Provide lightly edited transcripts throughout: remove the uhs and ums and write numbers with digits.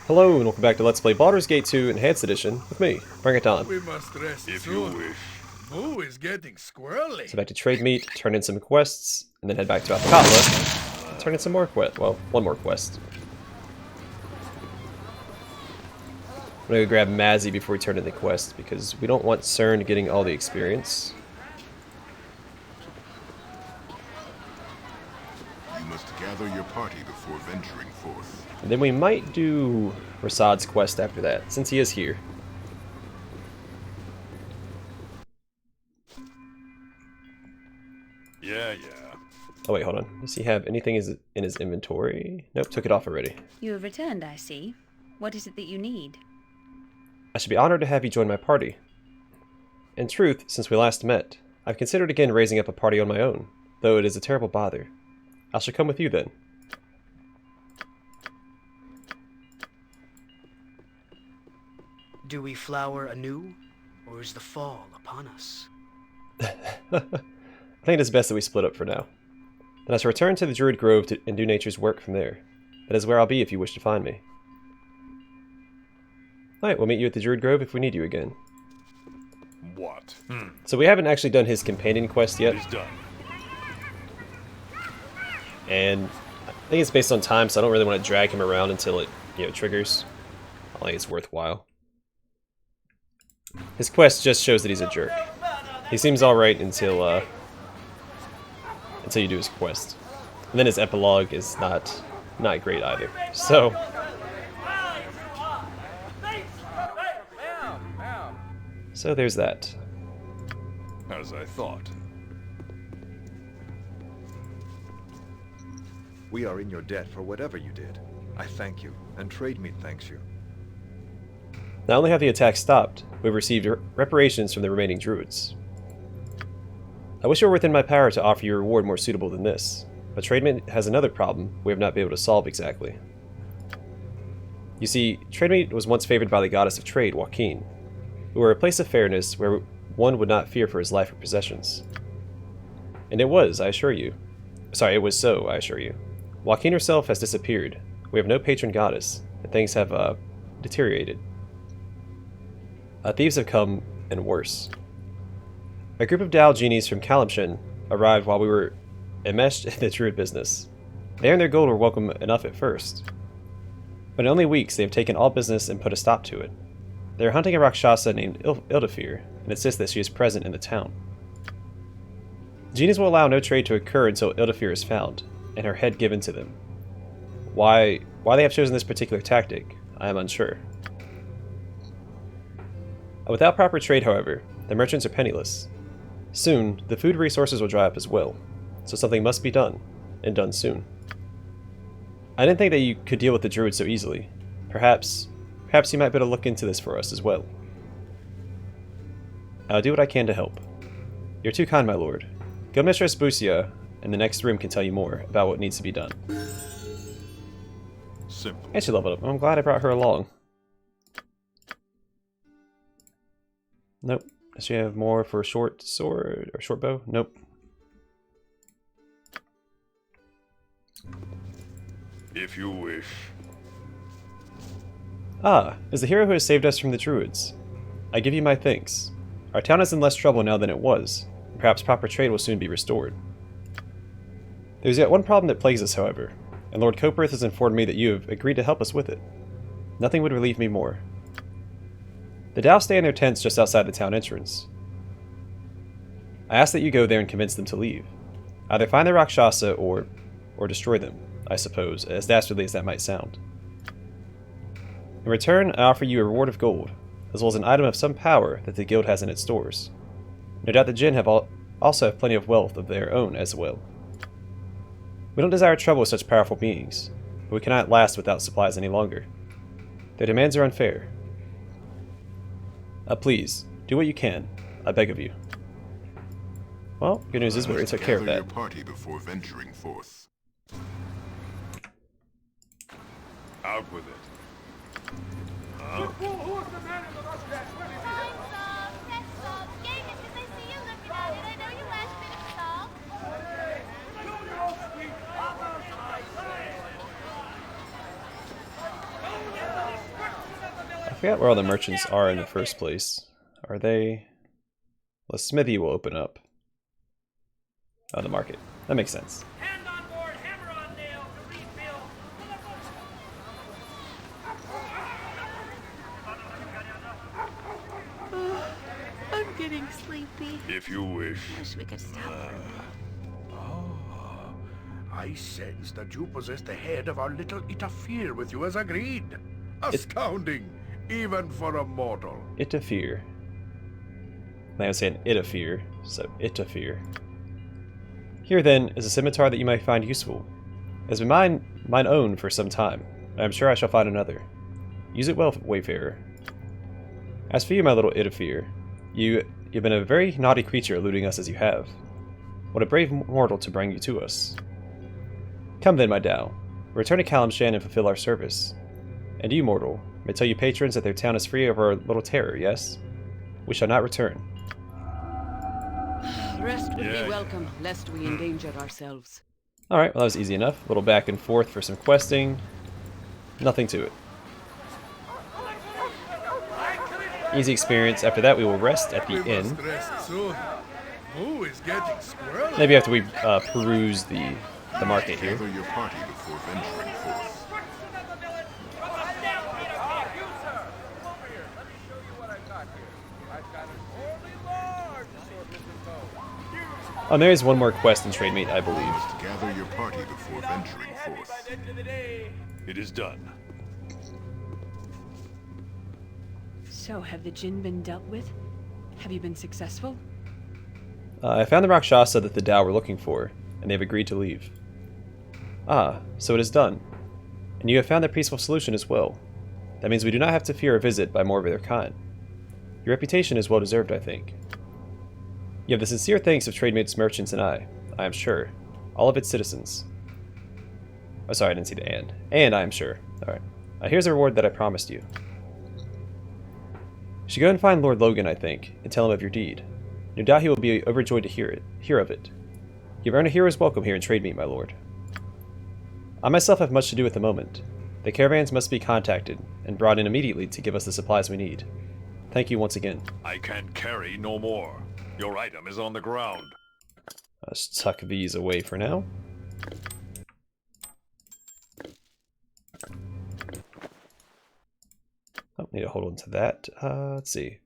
Hello and welcome back to Let's Play Baldur's Gate 2 Enhanced Edition with me. Bring it on. We must rest If soon. you wish. Moo is getting squirrely. So back to Trademeet, turn in some quests, and then head back to Alcatla and turn in some more quests. Well, one more quest. I'm gonna go grab Mazzy before we turn in the quest because we don't want Cern getting all the experience. You must gather your party before venturing forth. And then we might do Rasad's quest after that, since he is here. Yeah. Oh wait, hold on. Does he have anything in his inventory? Nope, took it off already. You have returned, I see. What is it that you need? I should be honored to have you join my party. In truth, since we last met, I've considered again raising up a party on my own, though it is a terrible bother. I shall come with you then. Do we flower anew, or is the fall upon us? I think it is best that we split up for now. Then I shall return to the Druid Grove and do nature's work from there. That is where I'll be if you wish to find me. Alright, we'll meet you at the Druid Grove if we need you again. What? So we haven't actually done his companion quest yet, It is done. and I think it's based on time, so I don't really want to drag him around until it, triggers. I think it's worthwhile. His quest just shows that he's a jerk. He seems alright until you do his quest. And then his epilogue is not great either. So there's that. As I thought. We are in your debt for whatever you did. I thank you, and Trademeet thanks you. Not only have the attacks stopped, we've received reparations from the remaining druids. I wish it were within my power to offer you a reward more suitable than this, but Trademeet has another problem we have not been able to solve exactly. You see, Trademeet was once favored by the goddess of trade, Joaquin, who were a place of fairness where one would not fear for his life or possessions. And it was, I assure you. Sorry, it was so, I assure you. Joaquin herself has disappeared. We have no patron goddess, and things have, deteriorated. Thieves have come, and worse. A group of Dal genies from Kalimshan arrived while we were enmeshed in the druid business. They and their gold were welcome enough at first, but in only weeks they have taken all business and put a stop to it. They are hunting a Rakshasa named Ildafir, and insist that she is present in the town. Genies will allow no trade to occur until Ildafir is found, and her head given to them. Why they have chosen this particular tactic, I am unsure. Without proper trade, however, the merchants are penniless. Soon, the food resources will dry up as well, so something must be done, and done soon. I didn't think that you could deal with the druids so easily. Perhaps you might be able to look into this for us as well. I'll do what I can to help. You're too kind, my lord. Guildmistress Busia in the next room can tell you more about what needs to be done. Simple. And she leveled up. I'm glad I brought her along. Nope. Does she have more for a short sword or short bow? Nope. If you wish. Ah, is the hero who has saved us from the druids. I give you my thanks. Our town is in less trouble now than it was, and perhaps proper trade will soon be restored. There's yet one problem that plagues us, however, and Lord Coperth has informed me that you have agreed to help us with it. Nothing would relieve me more. The Dao stay in their tents just outside the town entrance. I ask that you go there and convince them to leave. Either find the Rakshasa or destroy them, I suppose, as dastardly as that might sound. In return, I offer you a reward of gold, as well as an item of some power that the guild has in its stores. No doubt the Jinn also have plenty of wealth of their own as well. We don't desire trouble with such powerful beings, but we cannot last without supplies any longer. Their demands are unfair. Please, do what you can. I beg of you. Well, good news is we already took care of Gather that. your party before venturing forth. Out with it. forgot where all the merchants are in the first place. Are they... Well, smithy will open up. Oh, the market. That makes sense. Hand on board, hammer on nail to refill. I'm getting sleepy. If you wish. Wish we could stop for a while. I sense that you possess the head of our little interfere with you as agreed. Astounding, even for a mortal. Itafir. I was saying Itafir, so Itafir. Here then is a scimitar that you might find useful. It has been mine own for some time, and I am sure I shall find another. Use it well, wayfarer. As for you, my little Itafir, you've been a very naughty creature eluding us as you have. What a brave mortal to bring you to us. Come then, my Tao. Return to Kalimshan and fulfill our service. And you, mortal, may tell your patrons that their town is free of our little terror, yes? We shall not return. Rest would be welcome, lest we endanger ourselves. Alright, well that was easy enough. A little back and forth for some questing. Nothing to it. Easy experience. After that we will rest at the We inn. must rest soon. Who is getting squirrely? Maybe after we peruse the market here. Gather your party before venturing forth. Oh, and there is one more quest in Trademeet, I believe. Gather your party before venturing forth. It is done. So, have the Jinn been dealt with? Have you been successful? I found the Rakshasa that the Tao were looking for, and they've agreed to leave. Ah, so it is done. And you have found a peaceful solution as well. That means we do not have to fear a visit by more of their kind. Your reputation is well deserved, I think. You have the sincere thanks of Trademeet's merchants and I am sure. All of its citizens. Oh, sorry, I didn't see the and. And I am sure. Alright. Here's a reward that I promised you. You should go and find Lord Logan, I think, and tell him of your deed. No doubt he will be overjoyed to hear of it. You've earned a hero's welcome here in Trademeet, my lord. I myself have much to do at the moment. The caravans must be contacted and brought in immediately to give us the supplies we need. Thank you once again. I can carry no more. Your item is on the ground. Let's tuck these away for now. Oh, need to hold on to that. Let's see.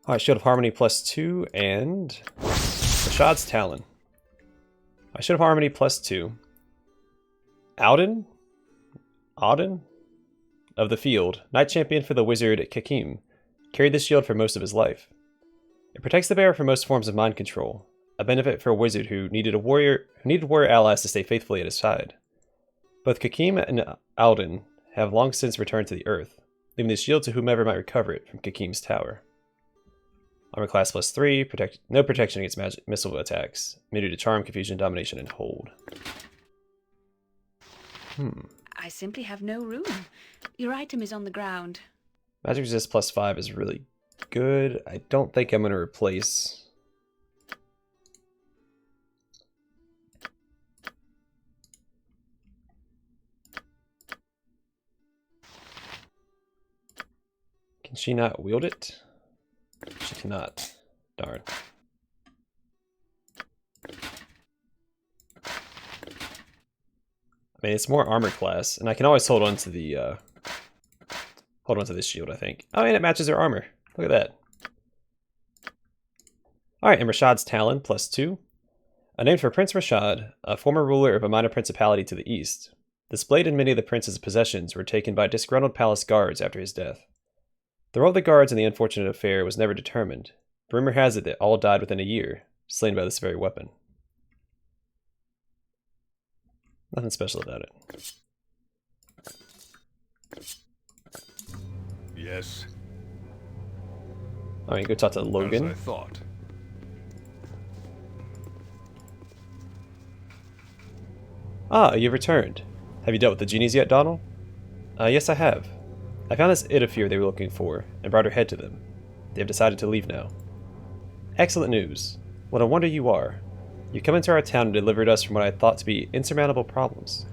Alright, Shield of Harmony +2 and Rashad's Talon. Shield of Harmony +2. Auden of the Field, Knight Champion for the wizard Kakim, carried this shield for most of his life. It protects the bearer from most forms of mind control, a benefit for a wizard who needed warrior allies to stay faithfully at his side. Both Kakim and Auden have long since returned to the earth, leaving the shield to whomever might recover it from Kakim's tower. Armor class +3, no protection against missile attacks, immunity to charm, confusion, domination, and hold. I simply have no room. Your item is on the ground. Magic resist +5 is really good. I don't think I'm going to replace... Can she not wield it? She cannot. Darn. I mean, it's more armor class, and I can always hold on to the this shield, I think. Oh, and it matches her armor. Look at that. Alright, and Rashad's Talon +2. Named for Prince Rashad, a former ruler of a minor principality to the east. This blade and many of the prince's possessions were taken by disgruntled palace guards after his death. The role of the guards in the unfortunate affair was never determined. But rumor has it that all died within a year, slain by this very weapon. Nothing special about it. Yes. Alright, go talk to Logan. As I thought. Ah, you've returned. Have you dealt with the genies yet, Donald? Yes, I have. I found this Itafir they were looking for, and brought her head to them. They have decided to leave now. Excellent news. What a wonder you are. You come into our town and delivered us from what I thought to be insurmountable problems.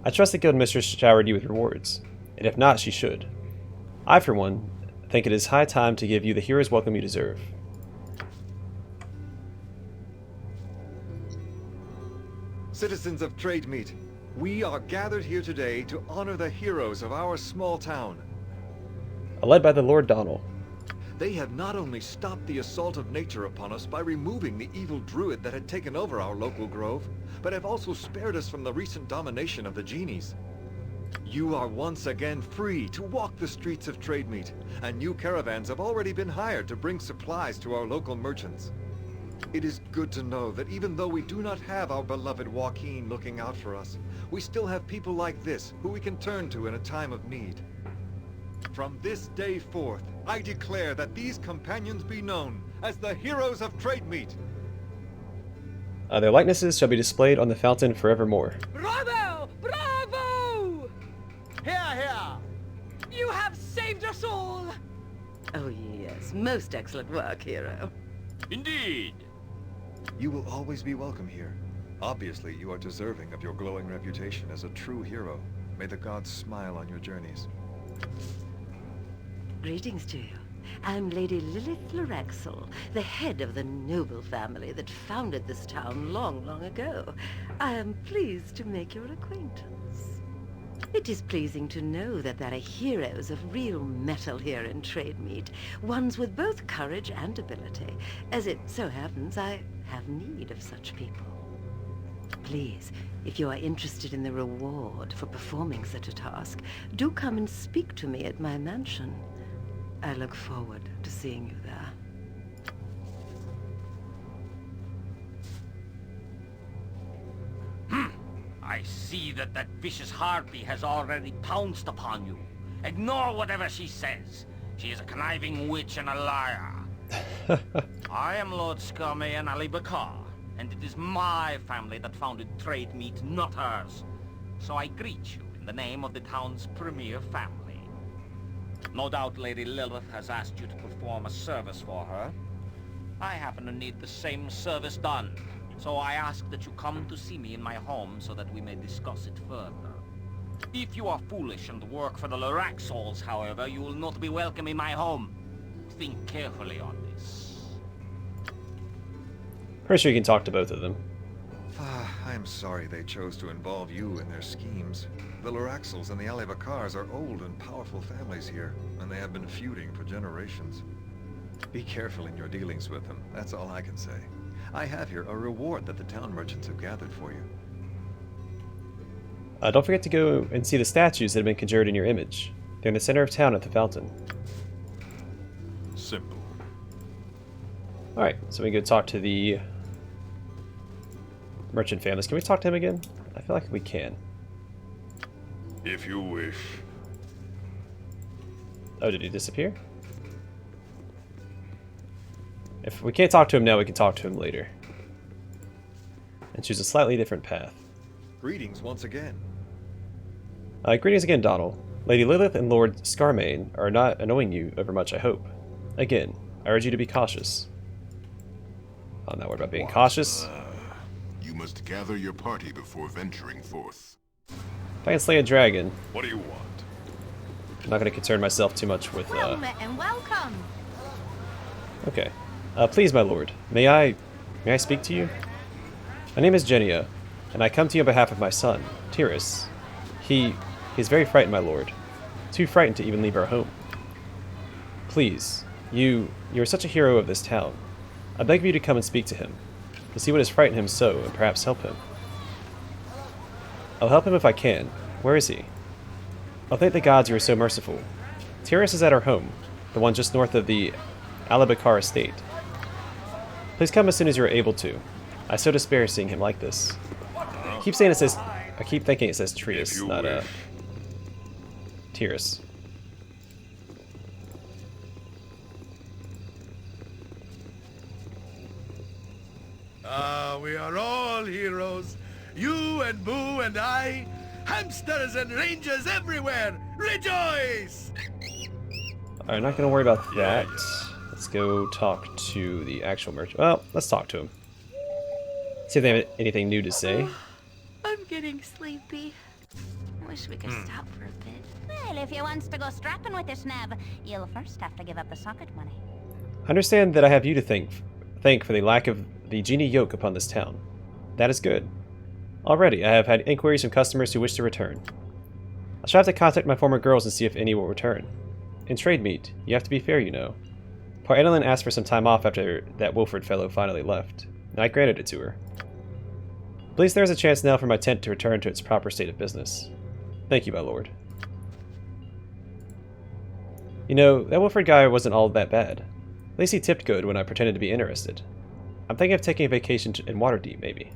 I trust the guild mistress showered you with rewards, and if not, she should. I, for one, think it is high time to give you the hero's welcome you deserve. Citizens of Trademeet, we are gathered here today to honor the heroes of our small town. Led by the Lord Donald. They have not only stopped the assault of nature upon us by removing the evil druid that had taken over our local grove, but have also spared us from the recent domination of the genies. You are once again free to walk the streets of Trademeet, and new caravans have already been hired to bring supplies to our local merchants. It is good to know that even though we do not have our beloved Joaquin looking out for us, we still have people like this who we can turn to in a time of need. From this day forth, I declare that these companions be known as the heroes of Trademeet. Their likenesses shall be displayed on the fountain forevermore. Bravo! Bravo! Here, here! You have saved us all! Oh yes, most excellent work, hero. Indeed. You will always be welcome here. Obviously, you are deserving of your glowing reputation as a true hero. May the gods smile on your journeys. Greetings to you. I'm Lady Lilith Lorexel, the head of the noble family that founded this town long, long ago. I am pleased to make your acquaintance. It is pleasing to know that there are heroes of real metal here in Trademeet, ones with both courage and ability. As it so happens, I have need of such people. Please, if you are interested in the reward for performing such a task, do come and speak to me at my mansion. I look forward to seeing you there. I see that vicious harpy has already pounced upon you. Ignore whatever she says. She is a conniving witch and a liar. I am Lord Skarmayan Ali Bakar, and it is my family that founded Trademeet, not hers. So I greet you in the name of the town's premier family. No doubt Lady Lilith has asked you to perform a service for her. I happen to need the same service done, so I ask that you come to see me in my home so that we may discuss it further. If you are foolish and work for the Lorexels, however, you will not be welcome in my home. Think carefully on this. Pretty sure you can talk to both of them. I am sorry they chose to involve you in their schemes. The Lorexels and the Alibakars are old and powerful families here, and they have been feuding for generations. Be careful in your dealings with them, that's all I can say. I have here a reward that the town merchants have gathered for you. Don't forget to go and see the statues that have been conjured in your image. They're in the center of town at the fountain. Simple. Alright, so we can go talk to the merchant families. Can we talk to him again? I feel like we can. If you wish. Oh, did he disappear? If we can't talk to him now, we can talk to him later. And choose a slightly different path. Greetings once again. Greetings again, Donald. Lady Lilith and Lord Skarmayan are not annoying you overmuch, I hope. Again, I urge you to be cautious. I'm not worried about being cautious. You must gather your party before venturing forth. If I can slay a dragon, What do you want? I'm not going to concern myself too much with, Well met and welcome. Okay. Please, my lord, may I speak to you? My name is Genia, and I come to you on behalf of my son, Tyrus. He's very frightened, my lord. Too frightened to even leave our home. Please, you are such a hero of this town. I beg of you to come and speak to him, to see what has frightened him so, and perhaps help him. I'll help him if I can. Where is he? Oh, thank the gods you are so merciful. Tyrus is at our home, the one just north of the Alibakar estate. Please come as soon as you are able to. I so despair seeing him like this. I keep thinking it says Trius, not Tyrus. We are all heroes. You and Boo and I. Hamsters and rangers everywhere. Rejoice! Alright, not gonna worry about that. Let's go talk to the actual merchant. Well, let's talk to him. See if they have anything new to say. I'm getting sleepy. Wish we could stop for a bit. Well, if you wants to go strapping with this nab, you'll first have to give up the socket money. I understand that I have you to thank for the lack of the genie yoke upon this town. That is good. Already, I have had inquiries from customers who wish to return. I shall have to contact my former girls and see if any will return. In Trademeet, you have to be fair, you know. Poor Annalyn asked for some time off after that Wilfred fellow finally left, and I granted it to her. At least there is a chance now for my tent to return to its proper state of business. Thank you, my lord. You know, that Wilfred guy wasn't all that bad. At least he tipped good when I pretended to be interested. I'm thinking of taking a vacation in Waterdeep, maybe.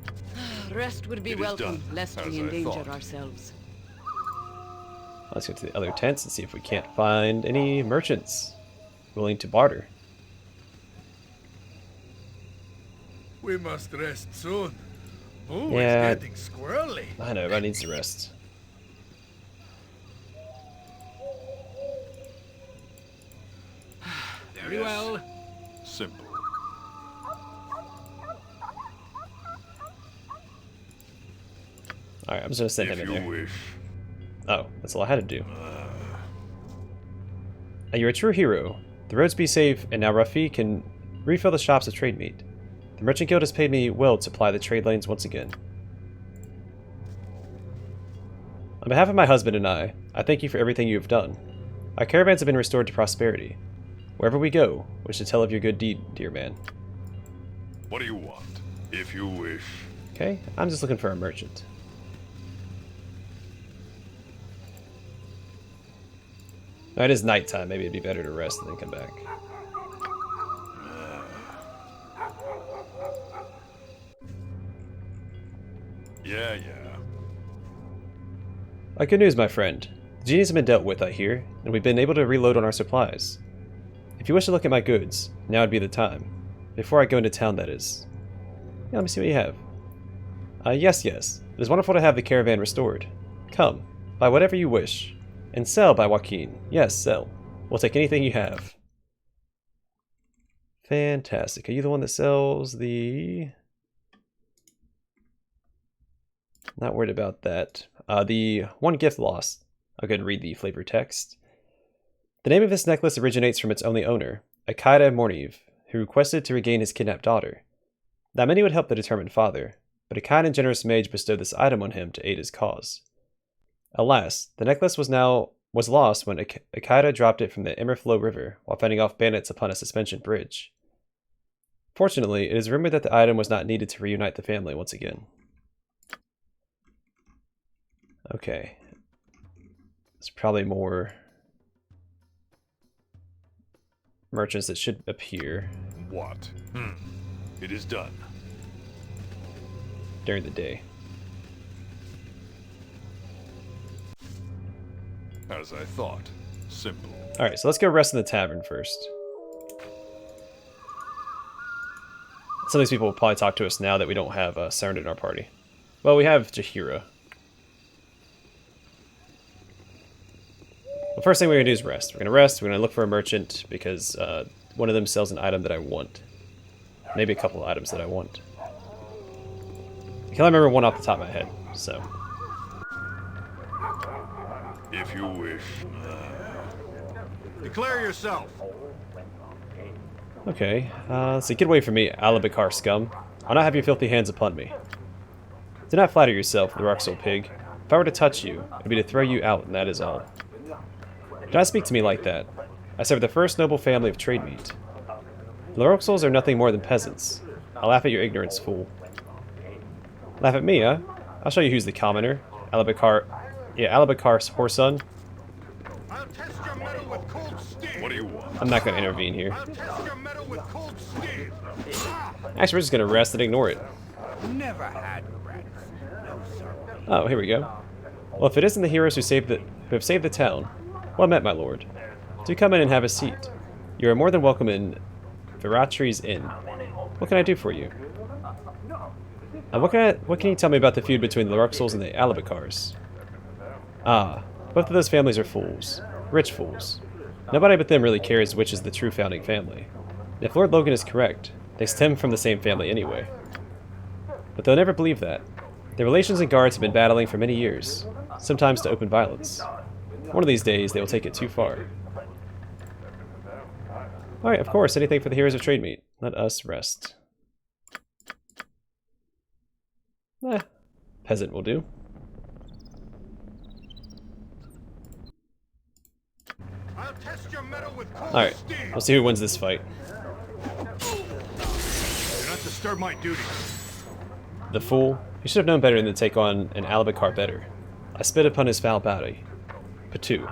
Rest would be welcome, lest we endanger ourselves. Let's go to the other tents and see if we can't find any merchants willing to barter. We must rest soon. Oh, Yeah. it's getting squirrely. I know, everybody needs to rest. Very well. Simple. Alright, I'm just gonna send him If in you there. wish. Oh, that's all I had to do. You're a true hero. The roads be safe, and now Rafi can refill the shops of Trademeet. The Merchant Guild has paid me well to supply the trade lanes once again. On behalf of my husband and I thank you for everything you have done. Our caravans have been restored to prosperity. Wherever we go, wish to tell of your good deed, dear man. What do you want? If you wish. Okay, I'm just looking for a merchant. No, it is nighttime. Maybe it'd be better to rest and then come back. Yeah. Good news, my friend. The genies have been dealt with, I hear, and we've been able to reload on our supplies. If you wish to look at my goods, now would be the time. Before I go into town, that is. Yeah, let me see what you have. Yes. It is wonderful to have the caravan restored. Come, buy whatever you wish. And sell by Joaquin. Yes, sell. We'll take anything you have. Fantastic. Are you the one that sells the... Not worried about that. The one gift lost. I'll go ahead and read the flavor text. The name of this necklace originates from its only owner, Akaida Morniv, who requested to regain his kidnapped daughter. Not many would help the determined father, but a kind and generous mage bestowed this item on him to aid his cause. Alas, the necklace was lost when Akaida dropped it from the Immerflow River while fending off bandits upon a suspension bridge. Fortunately, it is rumored that the item was not needed to reunite the family once again. Okay. There's probably more merchants that should appear. What? It is done. During the day. As I thought. Simple. Alright, so let's go rest in the tavern first. Some of these people will probably talk to us now that we don't have Saren in our party. Well, we have Jahira. The first thing we're going to do is rest. We're going to rest, we're going to look for a merchant, because one of them sells an item that I want. Maybe a couple of items that I want. I can only remember one off the top of my head, so... If you wish. Declare yourself. Okay, let's see. Get away from me, Alabakar scum. I'll not have your filthy hands upon me. Do not flatter yourself, the Ruxel pig. If I were to touch you, it would be to throw you out, and that is all. Do not speak to me like that. I serve the first noble family of Trademeet. The Ruxels are nothing more than peasants. I'll laugh at your ignorance, fool. Laugh at me, huh? I'll show you who's the commoner. Alabakar's whoreson. I'll test your metal with cold steel. What do you want? I'm not going to intervene here. I'll test your metal with cold steel. Actually, we're just going to rest and ignore it. Never had rats. No, sir. Oh, here we go. Well, if it isn't the heroes who have saved the town, well met, my lord. Do come in and have a seat. You are more than welcome in Viratri's Inn. What can I do for you? What can you tell me about the feud between the Ruxels and the Alabakars? Ah, both of those families are fools. Rich fools. Nobody but them really cares which is the true founding family. And if Lord Logan is correct, they stem from the same family anyway. But they'll never believe that. The relations and guards have been battling for many years, sometimes to open violence. One of these days, they will take it too far. Alright, of course, anything for the heroes of Trademeet. Let us rest. Peasant will do. I'll test your metal with cold Alright, steel. we'll see who wins this fight. Do not disturb my duty. The fool. He should have known better than to take on an Albacar better. I spit upon his foul body. Patu.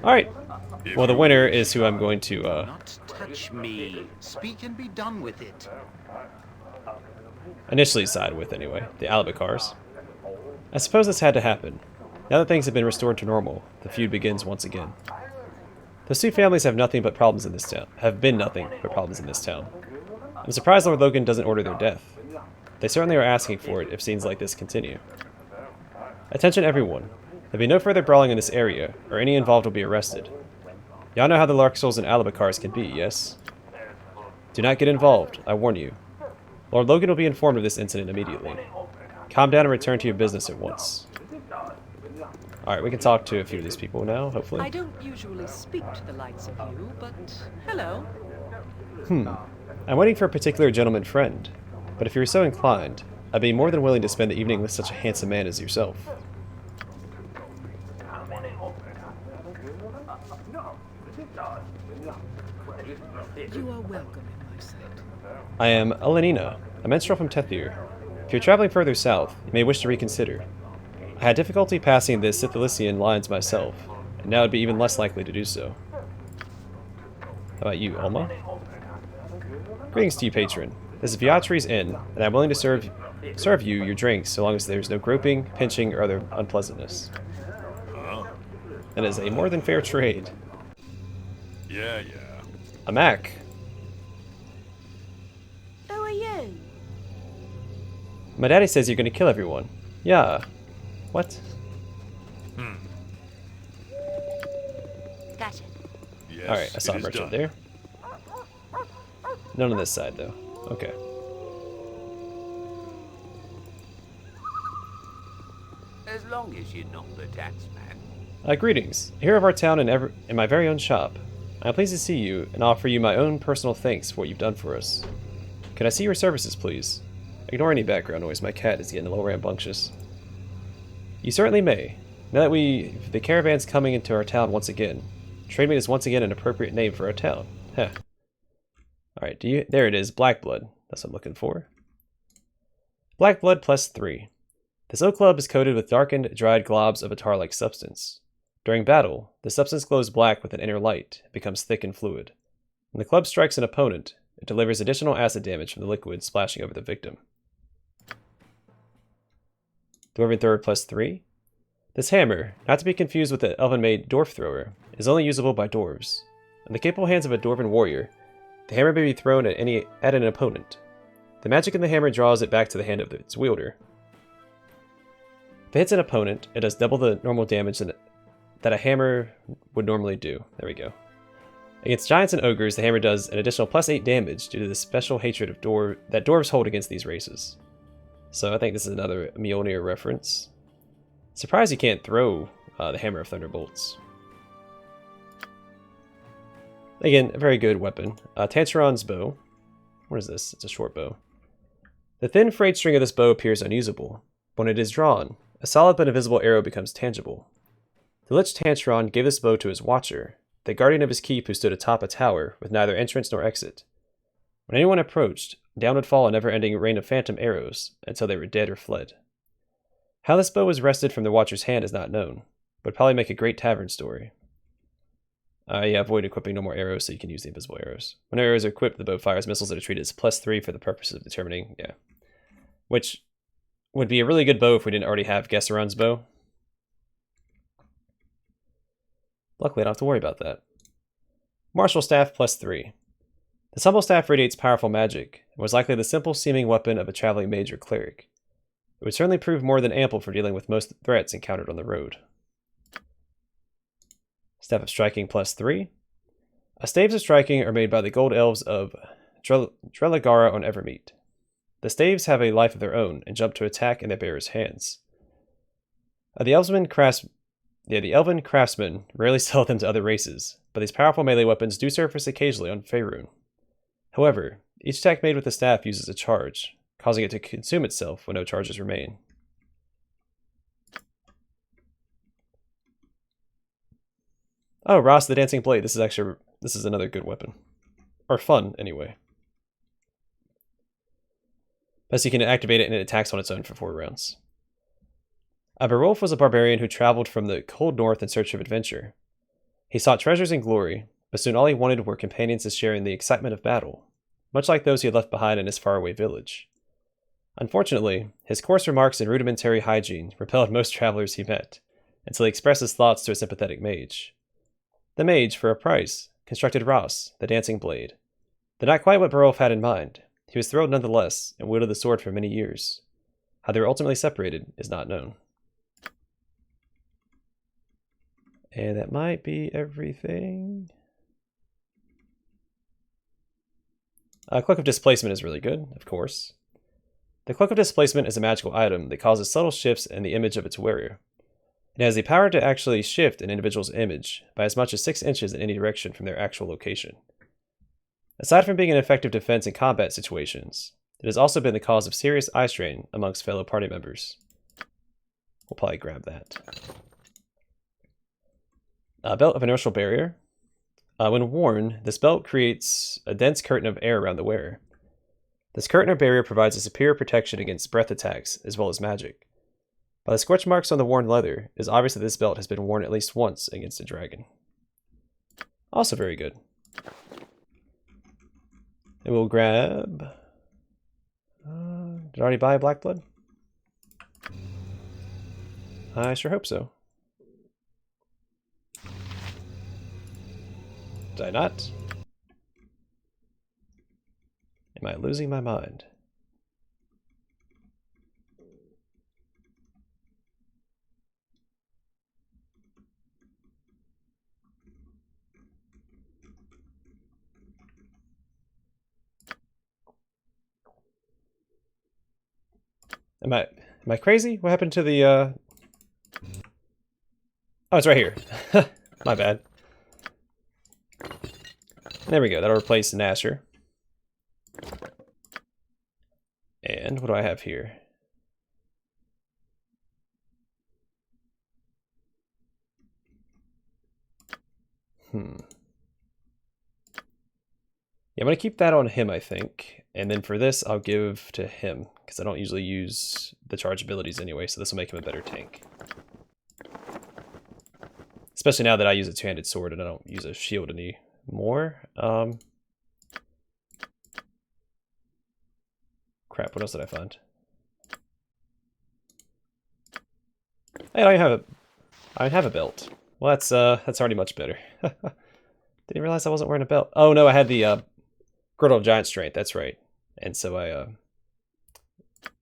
Alright. Well, the winner is who I'm going to, Not touch me. Speak and be done with it. initially side with, anyway. The Albacars. I suppose this had to happen. Now that things have been restored to normal, the feud begins once again. Those two families have nothing but problems in this town. Have been nothing but problems in this town. I'm surprised Lord Logan doesn't order their death. They certainly are asking for it if scenes like this continue. Attention everyone. There'll be no further brawling in this area, or any involved will be arrested. Y'all know how the Larksouls and Alabacars can be, yes? Do not get involved, I warn you. Lord Logan will be informed of this incident immediately. Calm down and return to your business at once. Alright, we can talk to a few of these people now, hopefully. I don't usually speak to the likes of you, but hello. I'm waiting for a particular gentleman friend, but if you're so inclined, I'd be more than willing to spend the evening with such a handsome man as yourself. You are welcome in my sight. I am Elenina, a minstrel from Tethir. If you're traveling further south, you may wish to reconsider. I had difficulty passing the Sithalician lines myself, and now I'd be even less likely to do so. How about you, Alma? Greetings to you, patron. This is Viatri's Inn, and I'm willing to serve you your drinks so long as there's no groping, pinching, or other unpleasantness. That is a more than fair trade. Yeah. A Mac. Who are you? My daddy says you're going to kill everyone. Yeah. What? Gotcha. Yes, Alright, I saw a it is merchant done. there. None on this side, though. Okay. As long as you're not the tax man. Greetings. Here of our town and in my very own shop. I'm pleased to see you and offer you my own personal thanks for what you've done for us. Can I see your services, please? Ignore any background noise. My cat is getting a little rambunctious. You certainly may. Now that the caravan's coming into our town once again. Trademeet is once again an appropriate name for our town. Heh. Alright, there it is, Black Blood. That's what I'm looking for. Black Blood +3. This oak club is coated with darkened, dried globs of a tar-like substance. During battle, the substance glows black with an inner light, and becomes thick and fluid. When the club strikes an opponent, it delivers additional acid damage from the liquid splashing over the victim. Dwarven Thrower +3. This hammer, not to be confused with the elven-made dwarf thrower, is only usable by dwarves. In the capable hands of a dwarven warrior, the hammer may be thrown at an opponent. The magic in the hammer draws it back to the hand of its wielder. If it hits an opponent, it does double the normal damage that a hammer would normally do. There we go. Against giants and ogres, the hammer does an additional +8 damage due to the special hatred of that dwarves hold against these races. So I think this is another Mjolnir reference. Surprised you can't throw the Hammer of Thunderbolts. Again, a very good weapon. Tancheron's bow. What is this? It's a short bow. The thin frayed string of this bow appears unusable. When it is drawn, a solid but invisible arrow becomes tangible. The Lich Tancheron gave this bow to his watcher, the guardian of his keep who stood atop a tower with neither entrance nor exit. When anyone approached, down would fall a never-ending rain of phantom arrows until they were dead or fled. How this bow was wrested from the watcher's hand is not known, but would probably make a great tavern story. Yeah, avoid equipping no more arrows so you can use the invisible arrows. When arrows are equipped, the bow fires missiles that are treated as +3 for the purpose of determining, yeah. Which would be a really good bow if we didn't already have Gesseron's bow. Luckily, I don't have to worry about that. Martial Staff +3. This humble staff radiates powerful magic, and was likely the simple-seeming weapon of a traveling mage or cleric. It would certainly prove more than ample for dealing with most threats encountered on the road. Staff of Striking +3. Staves of Striking are made by the gold elves of Dreligara on Evermeet. The staves have a life of their own and jump to attack in their bearer's hands. The Elven craftsmen rarely sell them to other races, but these powerful melee weapons do surface occasionally on Faerun. However, each attack made with the staff uses a charge, causing it to consume itself when no charges remain. Oh, Ross the Dancing Blade. This is another good weapon. Or fun, anyway. Plus you can activate it and it attacks on its own for 4 rounds. Berolf was a barbarian who traveled from the cold north in search of adventure. He sought treasures and glory, but soon all he wanted were companions to share in the excitement of battle, much like those he had left behind in his faraway village. Unfortunately, his coarse remarks and rudimentary hygiene repelled most travelers he met, until he expressed his thoughts to a sympathetic mage. The mage, for a price, constructed Ross, the Dancing Blade. Though not quite what Berolf had in mind, he was thrilled nonetheless and wielded the sword for many years. How they were ultimately separated is not known. And that might be everything. Cloak of Displacement is really good, of course. The Cloak of Displacement is a magical item that causes subtle shifts in the image of its wearer. It has the power to actually shift an individual's image by as much as 6 inches in any direction from their actual location. Aside from being an effective defense in combat situations, it has also been the cause of serious eye strain amongst fellow party members. We'll probably grab that. Belt of Inertial Barrier. When worn, this belt creates a dense curtain of air around the wearer. This curtain or barrier provides a superior protection against breath attacks as well as magic. By the scorch marks on the worn leather, it is obvious that this belt has been worn at least once against a dragon. Also very good. And we'll grab... did I already buy a Black Blood? I sure hope so. Did I not? Am I losing my mind? Am I crazy? What happened to the Oh, it's right here. My bad. There we go. That'll replace Nasher. And what do I have here? Yeah, I'm going to keep that on him, I think. And then for this, I'll give to him, because I don't usually use the charge abilities anyway, so this will make him a better tank. Especially now that I use a two-handed sword and I don't use a shield anymore. Crap, what else did I find? Hey, I have a belt. Well, that's already much better. Didn't realize I wasn't wearing a belt. Oh no, I had the Girdle of Giant Strength, that's right. And so I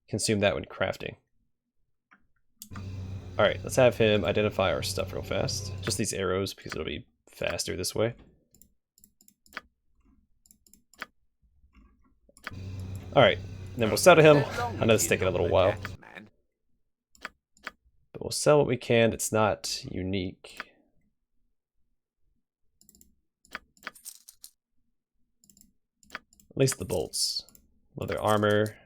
consumed that when crafting. Alright, let's have him identify our stuff real fast. Just these arrows, because it'll be faster this way. Alright, then we'll sell to him. I know it's taking a little while. But we'll sell what we can that's not unique. At least the bolts. Leather armor.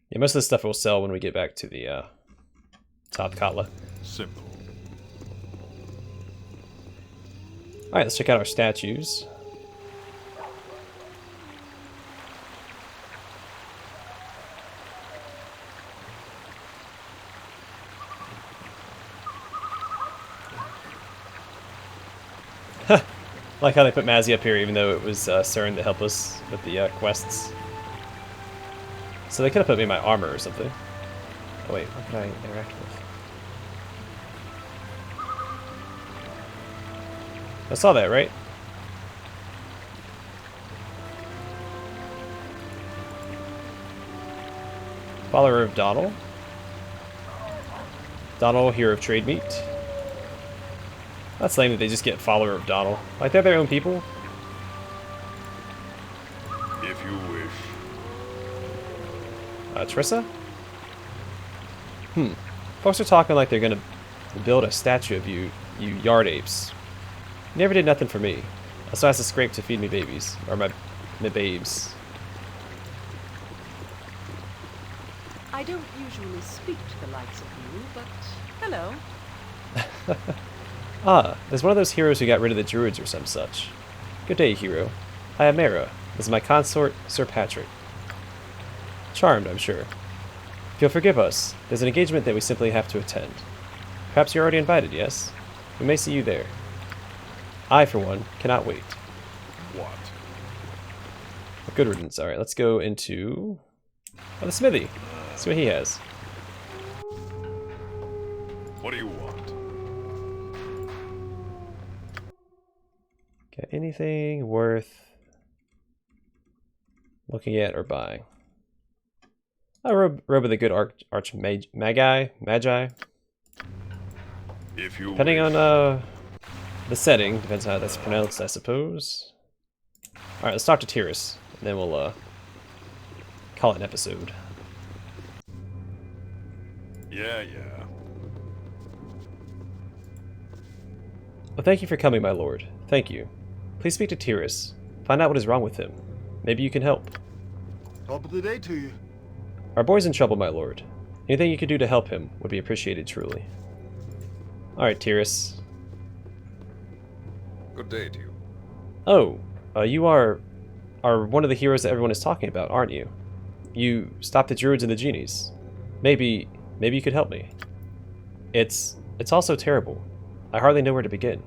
Yeah, most of the stuff we'll sell when we get back to the top Katla. Simple. Alright, let's check out our statues. I like how they put Mazzy up here even though it was CERN to help us with the quests. So they could have put me in my armor or something. Oh wait, what can I interact with? I saw that, right? Follower of Donald. Donald, hero of Trademeet. That's lame that they just get follower of Donald. Like, they're their own people. If you wish. Trissa? Folks are talking like they're gonna build a statue of you, you yard apes. You never did nothing for me. I still has to scrape to feed me babies. Or my babes. I don't usually speak to the likes of you, but hello. Ah, there's one of those heroes who got rid of the druids or some such. Good day, hero. I am Mara. This is my consort, Sir Patrick. Charmed, I'm sure. If you'll forgive us, there's an engagement that we simply have to attend. Perhaps you're already invited, yes? We may see you there. I, for one, cannot wait. What? Good riddance. Alright, let's go into the smithy. See what he has. What do you want? Got anything worth looking at or buying? A robe of the good magi. If you Depending wish. on the setting, depends how that's pronounced, I suppose. Alright, let's talk to Tiras, and then we'll call it an episode. Yeah. Well, thank you for coming, my lord. Thank you. Please speak to Tiras. Find out what is wrong with him. Maybe you can help. Top of the day to you. Our boy's in trouble, my lord. Anything you could do to help him would be appreciated, truly. Alright, Tiras. Good day to you. Oh, you are one of the heroes that everyone is talking about, aren't you? You stopped the druids and the genies. Maybe you could help me. It's all so terrible. I hardly know where to begin.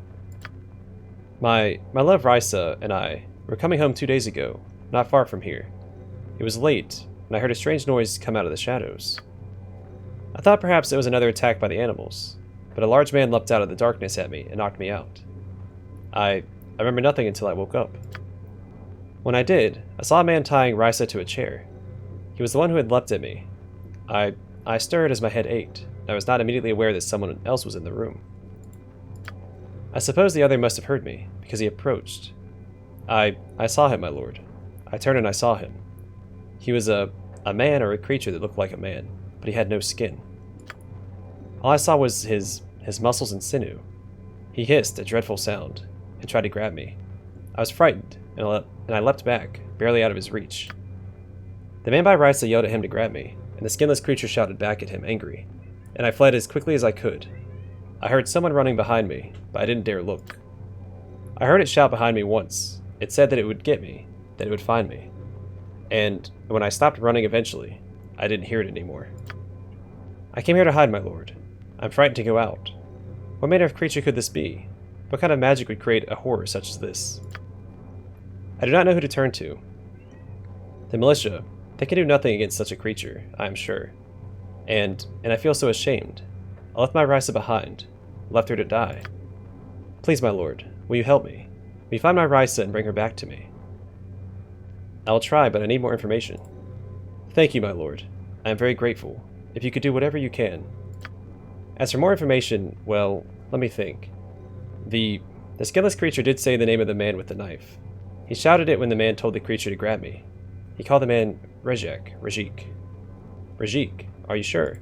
My love Risa and I were coming home 2 days ago, not far from here. It was late, and I heard a strange noise come out of the shadows. I thought perhaps it was another attack by the animals, but a large man leapt out of the darkness at me and knocked me out. I remember nothing until I woke up. When I did, I saw a man tying Risa to a chair. He was the one who had leapt at me. I stirred as my head ached, and I was not immediately aware that someone else was in the room. I suppose the other must have heard me, because he approached. I saw him, my lord. I turned and I saw him. He was a man or a creature that looked like a man, but he had no skin. All I saw was his muscles and sinew. He hissed a dreadful sound, and tried to grab me. I was frightened, and I leapt back, barely out of his reach. The man by Risa yelled at him to grab me, and the skinless creature shouted back at him, angry, and I fled as quickly as I could. I heard someone running behind me, but I didn't dare look. I heard it shout behind me once. It said that it would get me, that it would find me. And when I stopped running eventually, I didn't hear it anymore. I came here to hide, my lord. I'm frightened to go out. What manner of creature could this be? What kind of magic would create a horror such as this? I do not know who to turn to. The militia, they can do nothing against such a creature, I am sure. And I feel so ashamed. I left my Risa behind, left her to die. Please, my lord, will you help me? Will you find my Risa and bring her back to me? I will try, but I need more information. Thank you, my lord. I am very grateful. If you could do whatever you can. As for more information, well, let me think. The skinless creature did say the name of the man with the knife. He shouted it when the man told the creature to grab me. He called the man Rejek. Rejik, are you sure?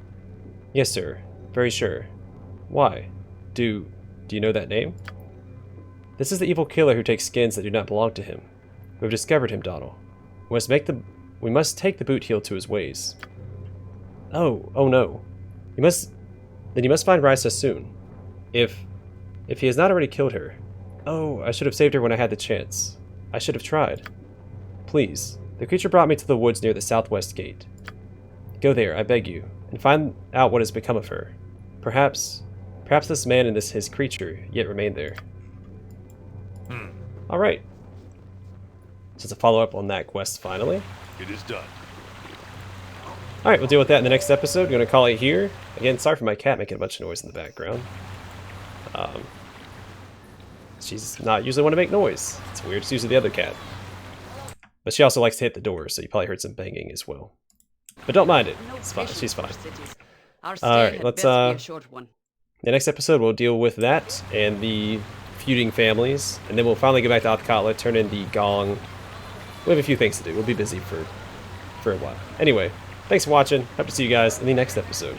Yes, sir. Very sure. Why? Do you know that name? This is the evil killer who takes skins that do not belong to him. We have discovered him, Donald. We must take the boot heel to his ways. Oh no. You must find Risa soon. If he has not already killed her. Oh, I should have saved her when I had the chance. I should have tried. Please. The creature brought me to the woods near the southwest gate. Go there, I beg you, and find out what has become of her. Perhaps this man and his creature yet remain there. Alright. So it's a follow-up on that quest, finally. It is done. Alright, we'll deal with that in the next episode. We're going to call it here. Again, sorry for my cat making a bunch of noise in the background. She's not usually one to make noise. It's weird, it's usually the other cat. But she also likes to hit the door, so you probably heard some banging as well. But don't mind it. It's fine. She's fine. Our stay Alright, had let's best be a short one. the next episode we'll deal with that and the feuding families, and then we'll finally get back to Athkatla, turn in the gong. We have a few things to do. We'll be busy for a while. Anyway, thanks for watching. Hope to see you guys in the next episode.